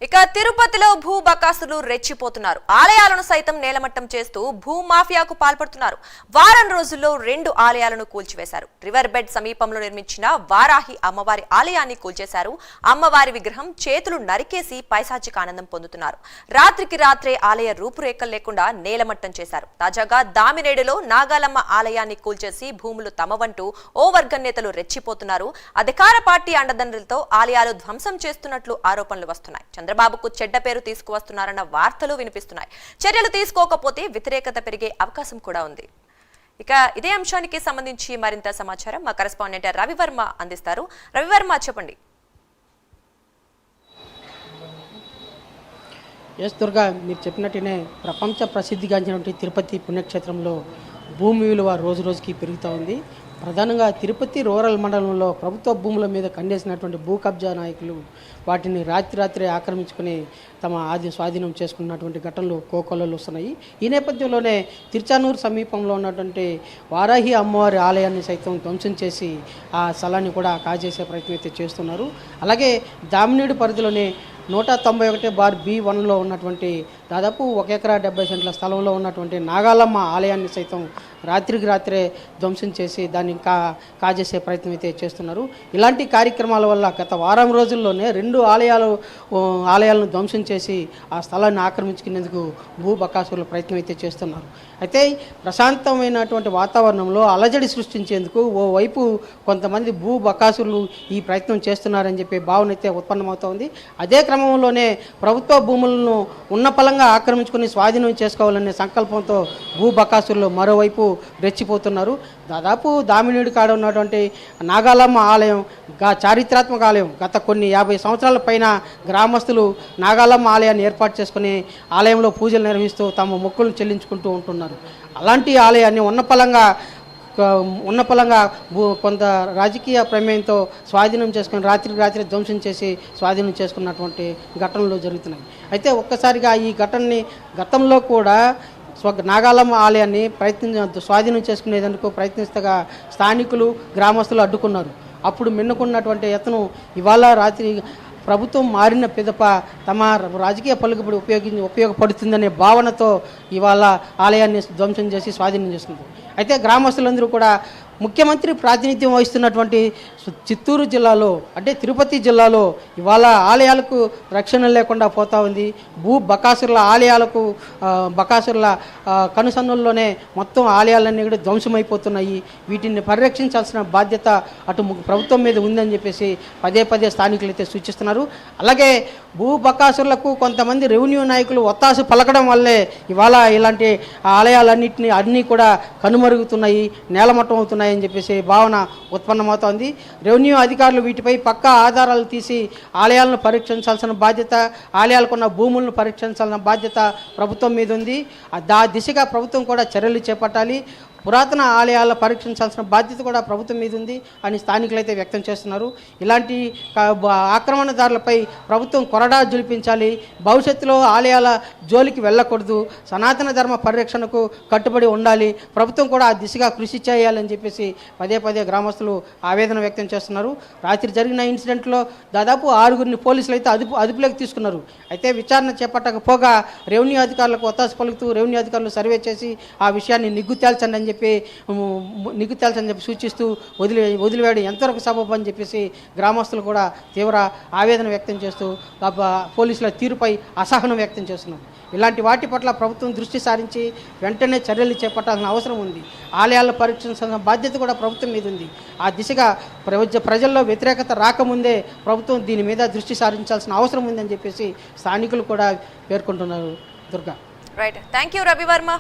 ఇక తిరుపతిలో భూ బకాసులు రెచ్చిపోతున్నారు. ఆలయాలను సైతం నేలమట్టం చేస్తూ భూ మాఫియాకు పాల్పడుతున్నారు. వారం రోజుల్లో 2 ఆలయాలను కూల్చివేశారు. రివర్ బెడ్ సమీపంలో నిర్మించిన వారాహి అమ్మవారి ఆలయాన్ని కూల్చేశారు. అమ్మవారి విగ్రహం చేతులు నరికేసి పైశాచిక ఆనందం పొందుతున్నారు. రాత్రికి రాత్రే ఆలయ రూపురేఖలు లేకుండా నేలమట్టం చేశారు. తాజాగా దామినేడులో నాగాలమ్మ ఆలయాన్ని కూల్చేసి భూములు తమవంటూ ఓ వర్గం నేతలు రెచ్చిపోతున్నారు. అధికార పార్టీ అండదండలతో ఆలయాలు ధ్వంసం చేస్తున్నట్లు ఆరోపణలు వస్తున్నాయి. చంద్రబాబుకు చెడ్డ పేరు తీసుకువస్తున్నారన్న వార్తలు వినిపిస్తున్నాయి. చర్యలు తీసుకోకపోతే వ్యతిరేకత పెరిగే అవకాశం కూడా ఉంది. ఇక ఇదే అంశానికి సంబంధించి మరింత సమాచారం మా కరెస్పాండెంట్ రవివర్మ అందిస్తారు. రవివర్మ, చెప్పండి. ఎస్ దుర్గా, మీరు చెప్పినట్టునే ప్రపంచ ప్రసిద్ధిగాంచినటువంటి తిరుపతి పుణ్యక్షేత్రంలో భూమి విలువ రోజు రోజుకి పెరుగుతూ ఉంది. ప్రధానంగా తిరుపతి రూరల్ మండలంలో ప్రభుత్వ భూముల మీద కండేసినటువంటి భూ కబ్జా నాయకులు వాటిని రాత్రి ఆక్రమించుకుని తమ స్వాధీనం చేసుకున్నటువంటి ఘటనలు కోకొల్లలు వస్తున్నాయి. ఈ నేపథ్యంలోనే తిరుచానూరు సమీపంలో ఉన్నటువంటి వారాహి అమ్మవారి ఆలయాన్ని సైతం ధ్వంసం చేసి ఆ స్థలాన్ని కూడా కాజేసే ప్రయత్నం అయితే చేస్తున్నారు. అలాగే దామినేడు పరిధిలోనే 191/B1లో ఉన్నటువంటి దాదాపు 1 ఎకరా 70 సెంట్ల స్థలంలో ఉన్నటువంటి నాగాలమ్మ ఆలయాన్ని సైతం రాత్రికి రాత్రే ధ్వంసం చేసి దాన్ని కాజేసే ప్రయత్నం అయితే చేస్తున్నారు. ఇలాంటి కార్యక్రమాల వల్ల గత వారం రోజుల్లోనే 2 ఆలయాలను ధ్వంసం చేసి ఆ స్థలాన్ని ఆక్రమించుకునేందుకు భూ బకాసురుల ప్రయత్నం అయితే చేస్తున్నారు. అయితే ప్రశాంతమైనటువంటి వాతావరణంలో అలజడి సృష్టించేందుకు ఓవైపు కొంతమంది భూ బకాసురులు ఈ ప్రయత్నం చేస్తున్నారని చెప్పి భావన అయితే ఉత్పన్నమవుతోంది. అదే క్రమంలోనే ప్రభుత్వ భూములను ఉన్న పలంగా ఆక్రమించుకుని స్వాధీనం చేసుకోవాలనే సంకల్పంతో భూ బకాసురులు మరోవైపు రెచ్చిపోతున్నారు. దాదాపు దామినేడు కాడ ఉన్నటువంటి నాగాలమ్మ ఆలయం చారిత్రాత్మక ఆలయం. గత కొన్ని 50 సంవత్సరాల పైన గ్రామస్తులు నాగాలమ్మ ఆలయాన్ని ఏర్పాటు చేసుకుని ఆలయంలో పూజలు నిర్వహిస్తూ తమ మొక్కులను చెల్లించుకుంటూ ఉంటున్నారు. అలాంటి ఆలయాన్ని ఉన్నపలంగా కొంత రాజకీయ ప్రమేయంతో స్వాధీనం చేసుకుని రాత్రి ధ్వంసం చేసి స్వాధీనం చేసుకున్నటువంటి ఘటనలు జరుగుతున్నాయి. అయితే ఒక్కసారిగా ఈ ఘటనని గతంలో కూడా నాగాలమ్మ ఆలయాన్ని స్వాధీనం చేసుకునేందుకు ప్రయత్నిస్తగా స్థానికులు గ్రామస్తులు అడ్డుకున్నారు. అప్పుడు మిన్నుకున్నటువంటి యత్నం ఇవాళ రాత్రి ప్రభుత్వం మారిన పిదప తమ రాజకీయ పలుకుబడి ఉపయోగపడుతుందనే భావనతో ఇవాళ ఆలయాన్ని ధ్వంసం చేసి స్వాధీనం చేసుకుంది. అయితే గ్రామస్తులందరూ కూడా ముఖ్యమంత్రి ప్రాతినిధ్యం వహిస్తున్నటువంటి చిత్తూరు జిల్లాలో అంటే తిరుపతి జిల్లాలో ఇవాళ ఆలయాలకు రక్షణ లేకుండా పోతూ ఉంది. భూ బకాసురుల ఆలయాలకు బకాసురుల కనుసన్నుల్లోనే మొత్తం ఆలయాలన్నీ కూడా ధ్వంసమైపోతున్నాయి. వీటిని పరిరక్షించాల్సిన బాధ్యత అటు ప్రభుత్వం మీద ఉందని చెప్పేసి పదే స్థానికులు అయితే సూచిస్తున్నారు. అలాగే భూ బకాసురులకు కొంతమంది రెవెన్యూ నాయకులు ఒత్తాసు పలకడం వల్లే ఇవాళ ఇలాంటి అన్నీ కూడా కనుమరుగుతున్నాయి, నేలమట్టం అవుతున్నాయి అని చెప్పేసి భావన ఉత్పన్నమవుతోంది. రెవెన్యూ అధికారులు వీటిపై పక్కా ఆధారాలు తీసి ఆలయాలను పరీక్షించాల్సిన బాధ్యత, ఆలయాలకున్న భూములను పరీక్షించాల్సిన బాధ్యత ప్రభుత్వం మీద ఉంది. దిశగా ప్రభుత్వం కూడా చర్యలు చేపట్టాలి. పురాతన ఆలయాల పరీక్షించాల్సిన బాధ్యత కూడా ప్రభుత్వం మీద ఉంది అని స్థానికులైతే వ్యక్తం చేస్తున్నారు. ఇలాంటి ఆక్రమణదారులపై ప్రభుత్వం కొరడా జులిపించాలి. భవిష్యత్తులో ఆలయాల జోలికి వెళ్ళకూడదు. సనాతన ధర్మ పరిరక్షణకు కట్టుబడి ఉండాలి. ప్రభుత్వం కూడా ఆ దిశగా కృషి చేయాలని చెప్పేసి పదే గ్రామస్తులు ఆవేదన వ్యక్తం చేస్తున్నారు. రాత్రి జరిగిన ఇన్సిడెంట్లో దాదాపు 6గురిని పోలీసులు అయితే అదుపులోకి తీసుకున్నారు. అయితే విచారణ చేపట్టకపోగా రెవెన్యూ అధికారులకు ఒత్తాసు పలుకుతూ రెవెన్యూ అధికారులు సర్వే చేసి ఆ విషయాన్ని నిగ్గు తేల్చండి చెప్పి సూచిస్తూ వదిలివేయడం ఎంతవరకు సబబు అని చెప్పేసి గ్రామస్తులు కూడా తీవ్ర ఆవేదన వ్యక్తం చేస్తూ పోలీసుల తీరుపై అసహనం వ్యక్తం చేస్తున్నారు. ఇలాంటి వాటి పట్ల ప్రభుత్వం దృష్టి సారించి వెంటనే చర్యలు చేపట్టాల్సిన అవసరం ఉంది. ఆలయాలను పరీక్షించాల్సిన బాధ్యత కూడా ప్రభుత్వం మీద ఉంది. ఆ దిశగా ప్రజల్లో వ్యతిరేకత రాకముందే ప్రభుత్వం దీని మీద దృష్టి సారించాల్సిన అవసరం ఉందని చెప్పేసి స్థానికులు కూడా పేర్కొంటున్నారు. Durga, right. Thank you Ravi Varma.